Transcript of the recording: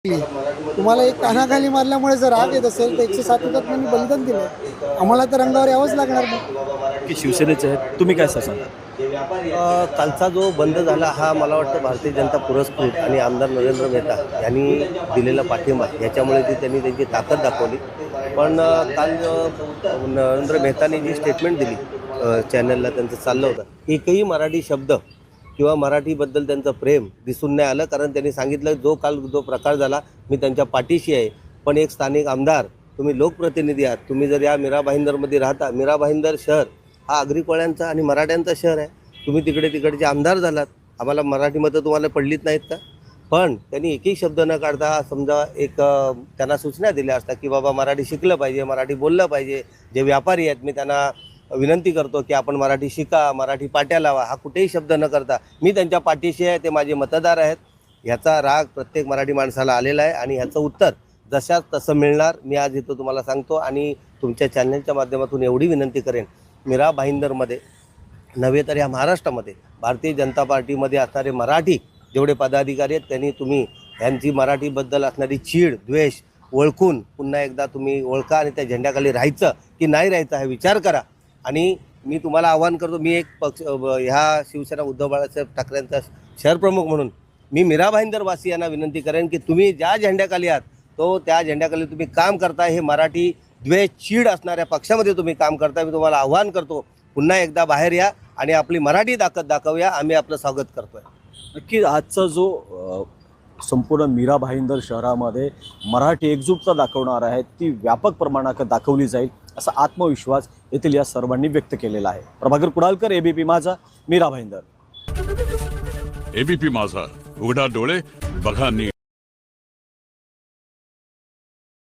तुम्हाला एक कानाखाली मारल्यामुळे जर राग येत असेल तर 107 हुतात्म्यांनी बलिदान दिलं, आम्हाला तर रंगावर यावंच लागणार मग. की शिवसेनेचे आहेत, तुम्ही काय सांगा? कालचा जो बंद झाला हा मला वाटतं भारतीय जनता पुरस्कृत आणि आमदार नरेंद्र मेहता यांनी दिलेला पाठिंबा याच्यामुळे त्यांनी त्यांची ताकद दाखवली. पण काल नरेंद्र मेहतानी जी स्टेटमेंट दिली चॅनलला त्यांचं चाललं होतं, एकही मराठी शब्द किंवा मराठीबद्दल त्यांचं प्रेम दिसून नाही आलं. कारण त्यांनी सांगितलं जो प्रकार झाला मी त्यांच्या पाठीशी आहे. पण एक स्थानिक आमदार, तुम्ही लोकप्रतिनिधी आहात, तुम्ही जर या मीरा भाईंदरमध्ये राहता, मीरा भाईंदर शहर हा आगरी कोळ्यांचा आणि मराठ्यांचा शहर आहे, तुम्ही तिकडचे आमदार झालात, आम्हाला मराठी मतं तुम्हाला पडलीच नाहीत का? पण त्यांनी एकही शब्द न काढता समजा त्यांना सूचना दिल्या असतात की बाबा मराठी शिकलं पाहिजे, मराठी बोललं पाहिजे. जे व्यापारी आहेत मी त्यांना विनंती करतो की आपण मराठी शिका, मराठी पाट्या लावा. हा कुठेही शब्द न करता मी त्यांच्या पाठीशी आहे, ते माझे मतदार आहेत. ह्याचा राग प्रत्येक मराठी माणसाला आलेला आहे आणि ह्याचं उत्तर जशाच तसं मिळणार. मी आज इथं तुम्हाला सांगतो आणि तुमच्या चॅनलच्या माध्यमातून एवढी विनंती करेन, मीरा भाईंदरमध्ये नव्हे तर या महाराष्ट्रामध्ये भारतीय जनता पार्टीमध्ये असणारे मराठी जेवढे पदाधिकारी आहेत त्यांनी तुम्ही यांची मराठीबद्दल असणारी चीड द्वेष ओळखून पुन्हा एकदा तुम्ही ओळखा आणि त्या झेंड्याखाली राहायचं की नाही राहायचं हा विचार करा. आणि मी तुम्हाला आवाहन करतो, मी एक ह्या शिवसेना उद्धव बाळासाहेब ठाकरेंचा शहरप्रमुख म्हणून मी मीरा भाईंदर वासियांना विनंती करेन की तुम्ही ज्या झेंड्याखाली आहात तो त्या झेंड्याखाली तुम्ही काम करताय. हे मराठी द्वेष चीड असणाऱ्या पक्षामध्ये तुम्ही काम करताय. मी तुम्हाला आवाहन करतो, पुन्हा एकदा बाहेर या आणि आपली मराठी ताकद दाखवूया. आम्ही आपलं स्वागत करतोय. नक्की आजचा जो संपूर्ण मीरा भाईंदर शहरामध्ये मराठी एकजूटता दाखवणार आहे ती व्यापक प्रमाणात दाखवली जाईल असा आत्मविश्वास येथील या सर्वांनी व्यक्त केलेला आहे. प्रभाकर कुडालकर, एबीपी माझा, मीरा भाईंदर. एबीपी माझा, उघडा डोळे बघा नीट.